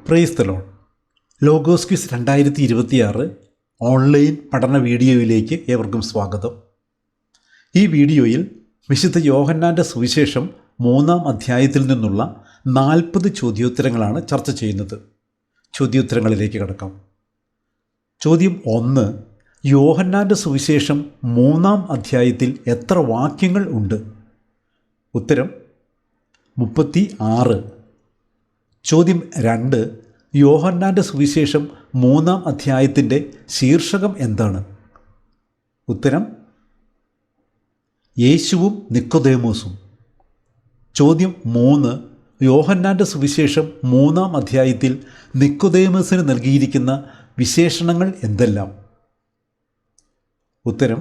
Praise the Lord. Logos quiz 2026 online പഠന വീഡിയോയിലേക്ക് ഏവർക്കും സ്വാഗതം. ഈ വീഡിയോയിൽ വിശുദ്ധ യോഹന്നാൻ്റെ സുവിശേഷം 3-ാം അധ്യായത്തിൽ നിന്നുള്ള 40 ചോദ്യോത്തരങ്ങളാണ് ചർച്ച ചെയ്യുന്നത്. ചോദ്യോത്തരങ്ങളിലേക്ക് കടക്കാം. ചോദ്യം 1. യോഹന്നാൻ്റെ സുവിശേഷം 3-ാം അധ്യായത്തിൽ എത്ര വാക്യങ്ങൾ ഉണ്ട്? ഉത്തരം 36. ചോദ്യം 2. യോഹന്നാൻ്റെ സുവിശേഷം 3-ാം അധ്യായത്തിൻ്റെ ശീർഷകം എന്താണ്? ഉത്തരം യേശുവും നിക്കോദേമോസും. ചോദ്യം 3. യോഹന്നാൻ്റെ സുവിശേഷം 3-ാം അധ്യായത്തിൽ നിക്കോദേമോസിന് നൽകിയിരിക്കുന്ന വിശേഷണങ്ങൾ എന്തെല്ലാം? ഉത്തരം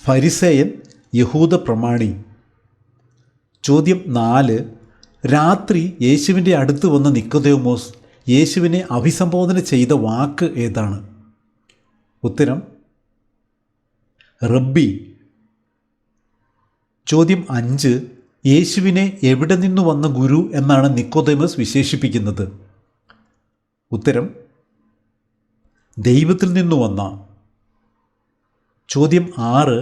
ഫരിസേയൻ, യഹൂദ പ്രമാണി. ചോദ്യം 4. രാത്രി യേശുവിൻ്റെ അടുത്ത് വന്ന നിക്കോദേമോസ് യേശുവിനെ അഭിസംബോധന ചെയ്ത വാക്ക് ഏതാണ്? ഉത്തരം റബ്ബി. ചോദ്യം 5. യേശുവിനെ എവിടെ നിന്നു വന്ന ഗുരു എന്നാണ് നിക്കോദേമോസ് വിശേഷിപ്പിക്കുന്നത്? ഉത്തരം ദൈവത്തിൽ നിന്നു വന്ന. ചോദ്യം 6.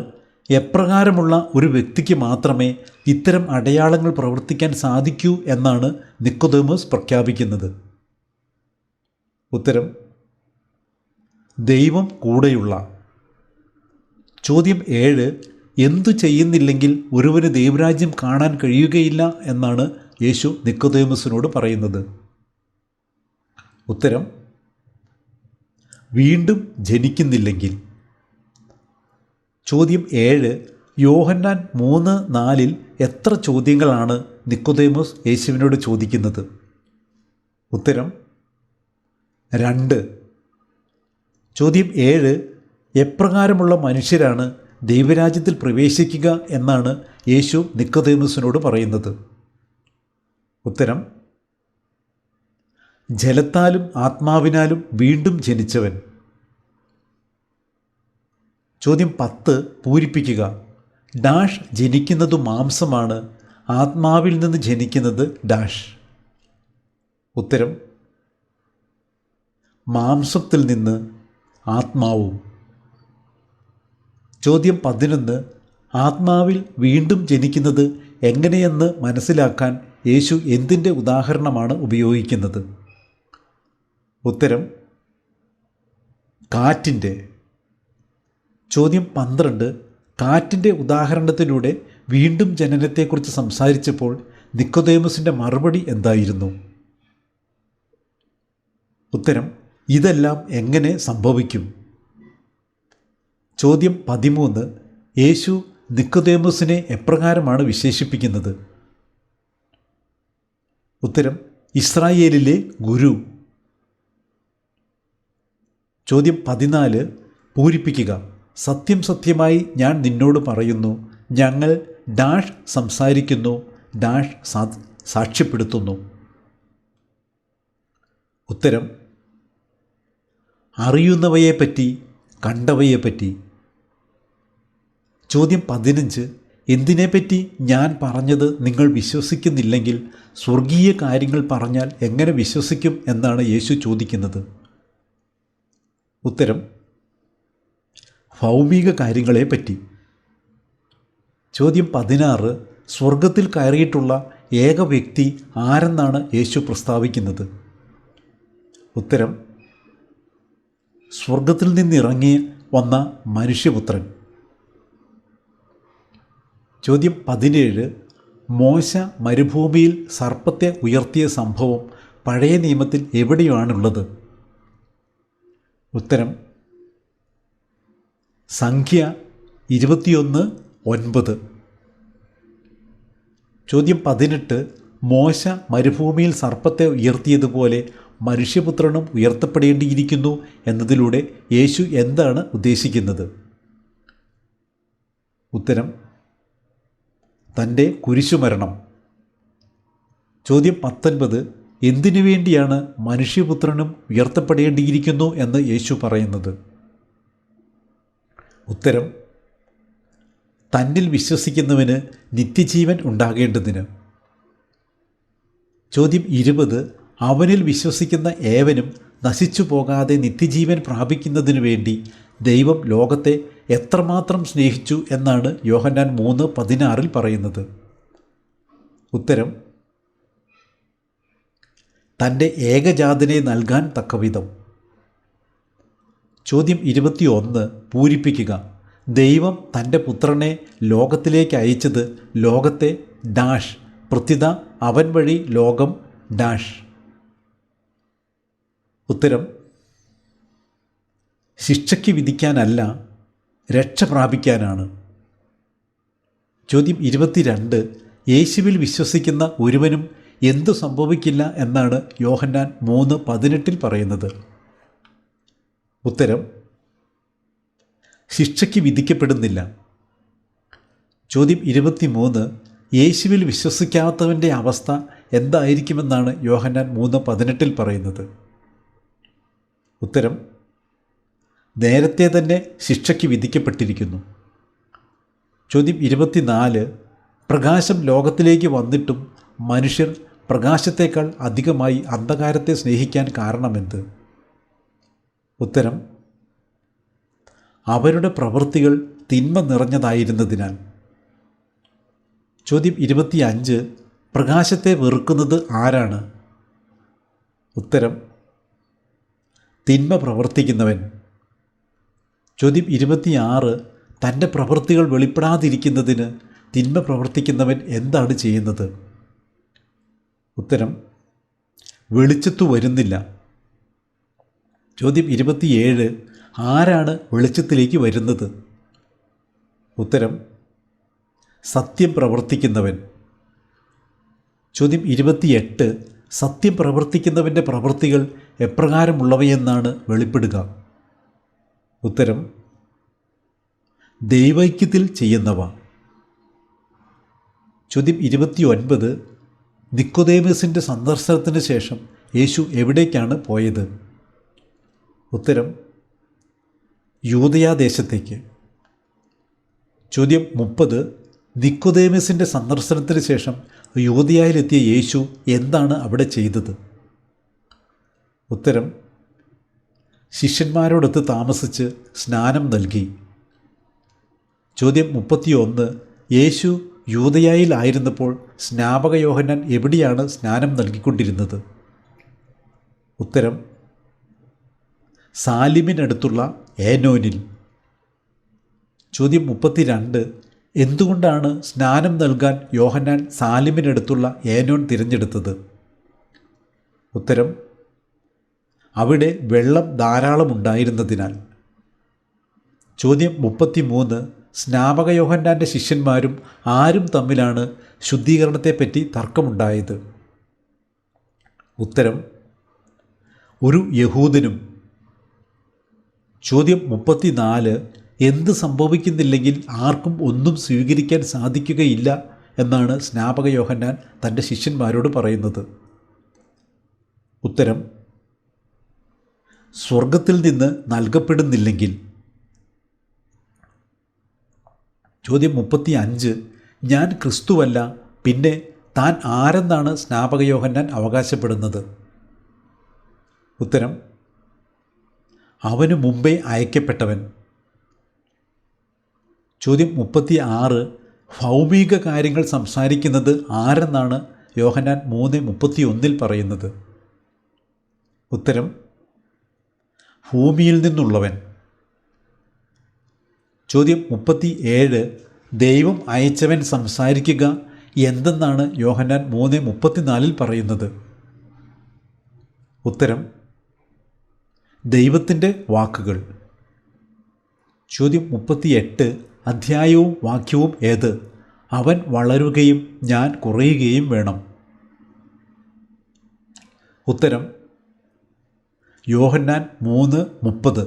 എപ്രകാരമുള്ള ഒരു വ്യക്തിക്ക് മാത്രമേ ഇത്തരം അടയാളങ്ങൾ പ്രവർത്തിക്കാൻ സാധിക്കൂ എന്നാണ് നിക്കോദേമോസ് പ്രഖ്യാപിക്കുന്നത്? ഉത്തരം ദൈവം കൂടെയുള്ള. ചോദ്യം 7. എന്തു ചെയ്യുന്നില്ലെങ്കിൽ ഒരുവന് ദൈവരാജ്യം കാണാൻ കഴിയുകയില്ല എന്നാണ് യേശു നിക്കോദേമോസിനോട് പറയുന്നത്? ഉത്തരം വീണ്ടും ജനിക്കുന്നില്ലെങ്കിൽ. ചോദ്യം 7. യോഹന്നാൻ 3:4 എത്ര ചോദ്യങ്ങളാണ് നിക്കോദേമോസ് യേശുവിനോട് ചോദിക്കുന്നത്? ഉത്തരം 2. ചോദ്യം 7. എപ്രകാരമുള്ള മനുഷ്യരാണ് ദൈവരാജ്യത്തിൽ പ്രവേശിക്കുക എന്നാണ് യേശു നിക്കോദേമോസിനോട് പറയുന്നത്? ഉത്തരം ജലത്താലും ആത്മാവിനാലും വീണ്ടും ജനിച്ചവൻ. ചോദ്യം 10 പൂരിപ്പിക്കുക. ഡാഷ് ജനിക്കുന്നത് മാംസമാണ്, ആത്മാവിൽ നിന്ന് ജനിക്കുന്നത് ഡാഷ്. ഉത്തരം മാംസത്തിൽ നിന്ന് ആത്മാവും. ചോദ്യം 11. ആത്മാവിൽ വീണ്ടും ജനിക്കുന്നത് എങ്ങനെയെന്ന് മനസ്സിലാക്കാൻ യേശു എന്തിൻ്റെ ഉദാഹരണമാണ് ഉപയോഗിക്കുന്നത്? ഉത്തരം കാറ്റിൻ്റെ. ചോദ്യം 12. കാറ്റിൻ്റെ ഉദാഹരണത്തിലൂടെ വീണ്ടും ജനനത്തെക്കുറിച്ച് സംസാരിച്ചപ്പോൾ നിക്കോദേമോസിൻ്റെ മറുപടി എന്തായിരുന്നു? ഉത്തരം ഇതെല്ലാം എങ്ങനെ സംഭവിക്കും? ചോദ്യം 13. യേശു നിക്കോദേമോസിനെ എപ്രകാരമാണ് വിശേഷിപ്പിക്കുന്നത്? ഉത്തരം ഇസ്രായേലിലെ ഗുരു. ചോദ്യം 14 പൂരിപ്പിക്കുക. സത്യം സത്യമായി ഞാൻ നിന്നോട് പറയുന്നു, ഞങ്ങൾ ഡാഷ് സംസാരിക്കുന്നു, ഡാഷ് സാക്ഷ്യപ്പെടുത്തുന്നു. ഉത്തരം അറിയുന്നവയെപ്പറ്റി, കണ്ടവയെപ്പറ്റി. ചോദ്യം 15. എന്തിനെപ്പറ്റി ഞാൻ പറഞ്ഞത് നിങ്ങൾ വിശ്വസിക്കുന്നില്ലെങ്കിൽ സ്വർഗീയ കാര്യങ്ങൾ പറഞ്ഞാൽ എങ്ങനെ വിശ്വസിക്കും എന്നാണ് യേശു ചോദിക്കുന്നത്? ഉത്തരം ഭൗമിക കാര്യങ്ങളെപ്പറ്റി. ചോദ്യം 16. സ്വർഗത്തിൽ കയറിയിട്ടുള്ള ഏക വ്യക്തി ആരെന്നാണ് യേശു പ്രസ്താവിക്കുന്നത്? ഉത്തരം സ്വർഗത്തിൽ നിന്നിറങ്ങി വന്ന മനുഷ്യപുത്രൻ. ചോദ്യം 17. മോശ മരുഭൂമിയിൽ സർപ്പത്തെ ഉയർത്തിയ സംഭവം പഴയ നിയമത്തിൽ എവിടെയാണുള്ളത്? ഉത്തരം സംഖ്യ 21:9. ചോദ്യം 18. മോശ മരുഭൂമിയിൽ സർപ്പത്തെ ഉയർത്തിയതുപോലെ മനുഷ്യപുത്രനും ഉയർത്തപ്പെടേണ്ടിയിരിക്കുന്നു എന്നതിലൂടെ യേശു എന്താണ് ഉദ്ദേശിക്കുന്നത്? ഉത്തരം തൻ്റെ കുരിശുമരണം. ചോദ്യം 19. എന്തിനു വേണ്ടിയാണ് മനുഷ്യപുത്രനും ഉയർത്തപ്പെടേണ്ടിയിരിക്കുന്നു എന്ന് യേശു പറയുന്നത്? ഉത്തരം തന്നിൽ വിശ്വസിക്കുന്നവന് നിത്യജീവൻ ഉണ്ടാകേണ്ടതിന്. ചോദ്യം 20. അവനിൽ വിശ്വസിക്കുന്ന ഏവനും നശിച്ചു പോകാതെ നിത്യജീവൻ പ്രാപിക്കുന്നതിനു വേണ്ടി ദൈവം ലോകത്തെ എത്രമാത്രം സ്നേഹിച്ചു എന്നാണ് യോഹന്നാൻ 3:16 പറയുന്നത്. ഉത്തരം: തൻ്റെ ഏകജാതനെ നൽകാൻ തക്കവിധം. ചോദ്യം 21 പൂരിപ്പിക്കുക. ദൈവം തൻ്റെ പുത്രനെ ലോകത്തിലേക്ക് അയച്ചത് ലോകത്തെ ഡാഷ് പ്രത്യുത അവൻ വഴി ലോകം ഡാഷ്. ഉത്തരം: ശിക്ഷയ്ക്ക് വിധിക്കാനല്ല, രക്ഷ പ്രാപിക്കാനാണ്. ചോദ്യം 22 യേശുവിൽ വിശ്വസിക്കുന്ന ഒരുവനും എന്തു സംഭവിക്കില്ല എന്നാണ് യോഹന്നാൻ 3:18 പറയുന്നത്. ഉത്തരം: ശിക്ഷയ്ക്ക് വിധിക്കപ്പെടുന്നില്ല. ചോദ്യം 23 യേശുവിൽ വിശ്വസിക്കാത്തവൻ്റെ അവസ്ഥ എന്തായിരിക്കുമെന്നാണ് യോഹന്നാൻ 3:18 പറയുന്നത്. ഉത്തരം: നേരത്തെ തന്നെ ശിക്ഷയ്ക്ക് വിധിക്കപ്പെട്ടിരിക്കുന്നു. ചോദ്യം 24 പ്രകാശം ലോകത്തിലേക്ക് വന്നിട്ടും മനുഷ്യർ പ്രകാശത്തേക്കാൾ അധികമായി അന്ധകാരത്തെ സ്നേഹിക്കാൻ കാരണമെന്ത്? ഉത്തരം: അവരുടെ പ്രവൃത്തികൾ തിന്മ നിറഞ്ഞതായിരുന്നതിനാൽ. ചോദ്യം 25 പ്രകാശത്തെ വെറുക്കുന്നത് ആരാണ്? ഉത്തരം: തിന്മ പ്രവർത്തിക്കുന്നവൻ. ചോദ്യം 26 തൻ്റെ പ്രവൃത്തികൾ വെളിപ്പെടാതിരിക്കുന്നതിന് തിന്മ പ്രവർത്തിക്കുന്നവൻ എന്താണ് ചെയ്യുന്നത്? ഉത്തരം: വെളിച്ചത്തു വരുന്നില്ല. ചോദ്യം 27 ആരാണ് വെളിച്ചത്തിലേക്ക് വരുന്നത്? ഉത്തരം: സത്യം പ്രവർത്തിക്കുന്നവൻ. ചോദ്യം 28 സത്യം പ്രവർത്തിക്കുന്നവൻ്റെ പ്രവൃത്തികൾ എപ്രകാരമുള്ളവയെന്നാണ് വെളിപ്പെടുക? ഉത്തരം: ദൈവൈക്യത്തിൽ ചെയ്യുന്നവ. ചോദ്യം 29 നിക്കോദേമസിൻ്റെ സന്ദർശനത്തിന് ശേഷം യേശു എവിടേക്കാണ് പോയത്? ഉത്തരം: യൂദയാദേശത്തേക്ക്. ചോദ്യം 30 നിക്കോദേമസിൻ്റെ സന്ദർശനത്തിന് ശേഷം യൂദയായിലെത്തിയ യേശു എന്താണ് അവിടെ ചെയ്തത്? ഉത്തരം: ശിഷ്യന്മാരോടൊത്ത് താമസിച്ച് സ്നാനം നൽകി. ചോദ്യം 31 യേശു യൂദയായിലായിരുന്നപ്പോൾ സ്നാപക യോഹന്നാൻ എവിടെയാണ് സ്നാനം നൽകിക്കൊണ്ടിരുന്നത്? ഉത്തരം: സാലിമിനടുത്തുള്ള ഏനോനിൽ. ചോദ്യം 32 എന്തുകൊണ്ടാണ് സ്നാനം നൽകാൻ യോഹന്നാൻ സാലിമിനടുത്തുള്ള ഏനോൻ തിരഞ്ഞെടുത്തത്? ഉത്തരം: അവിടെ വെള്ളം ധാരാളം ഉണ്ടായിരുന്നതിനാൽ. ചോദ്യം 33 സ്നാപക യോഹന്നാൻ്റെ ശിഷ്യന്മാരും ആരും തമ്മിലാണ് ശുദ്ധീകരണത്തെപ്പറ്റി തർക്കമുണ്ടായത്? ഉത്തരം: ഒരു യഹൂദനും. ചോദ്യം 34 എന്ത് സംഭവിക്കുന്നില്ലെങ്കിൽ ആർക്കും ഒന്നും സ്വീകരിക്കാൻ സാധിക്കുകയില്ല എന്നാണ് സ്നാപക യോഹന്നാൻ തൻ്റെ ശിഷ്യന്മാരോട് പറയുന്നത്? ഉത്തരം: സ്വർഗത്തിൽ നിന്ന് നൽകപ്പെടുന്നില്ലെങ്കിൽ. ചോദ്യം 35 ഞാൻ ക്രിസ്തുവല്ല, പിന്നെ താൻ ആരെന്നാണ് സ്നാപക യോഹന്നാൻ അവകാശപ്പെടുന്നത്? ഉത്തരം: അവന് മുമ്പേ അയക്കപ്പെട്ടവൻ. ചോദ്യം 36 ഭൗമിക കാര്യങ്ങൾ സംസാരിക്കുന്നത് ആരെന്നാണ് യോഹന്നാൻ 3:31 പറയുന്നത്? ഉത്തരം: ഭൂമിയിൽ നിന്നുള്ളവൻ. ചോദ്യം 37 ദൈവം അയച്ചവൻ സംസാരിക്കുക എന്തെന്നാണ് യോഹന്നാൻ 3:34 പറയുന്നത്? ഉത്തരം: ദൈവത്തിൻ്റെ വാക്കുകൾ. ചോദ്യം 38 അധ്യായവും വാക്യവും ഏത്? അവൻ വളരുകയും ഞാൻ കുറയുകയും വേണം. ഉത്തരം: യോഹന്നാൻ 3:30.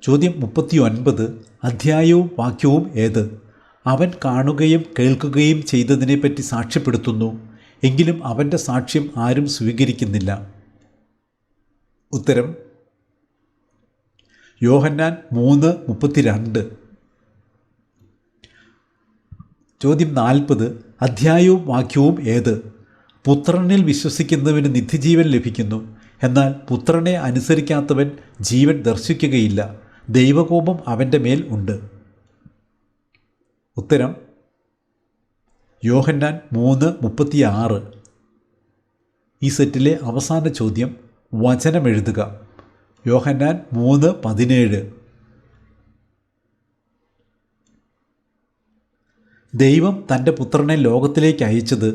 ചോദ്യം 39 അധ്യായവും വാക്യവും ഏത്? അവൻ കാണുകയും കേൾക്കുകയും ചെയ്തതിനെപ്പറ്റി സാക്ഷ്യപ്പെടുത്തുന്നു, എങ്കിലും അവൻ്റെ സാക്ഷ്യം ആരും സ്വീകരിക്കുന്നില്ല. ഉത്തരം: യോഹന്നാൻ 3:32. ചോദ്യം 40 അധ്യായവും വാക്യവും ഏത്? പുത്രനിൽ വിശ്വസിക്കുന്നവന് നിത്യജീവൻ ലഭിക്കുന്നു. എന്നാൽ പുത്രനെ അനുസരിക്കാത്തവൻ ജീവൻ ദർശിക്കുകയില്ല, ദൈവകോപം അവൻ്റെ മേൽ ഉണ്ട്. ഉത്തരം യോഹന്നാൻ 3:36. ഈ സെറ്റിലെ അവസാന ചോദ്യം വചനമെഴുതുക. യോഹന്നാൻ 3:17. ദൈവം തൻ്റെ പുത്രനെ ലോകത്തിലേക്ക് അയച്ചത്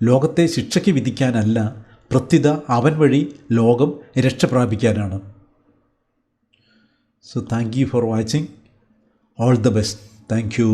ലോകത്തെ ശിക്ഷയ്ക്ക് വിധിക്കാനല്ല, പ്രത്യുത അവൻ വഴി ലോകം രക്ഷ പ്രാപിക്കാനാണ്. So thank you for watching. All the best. Thank you.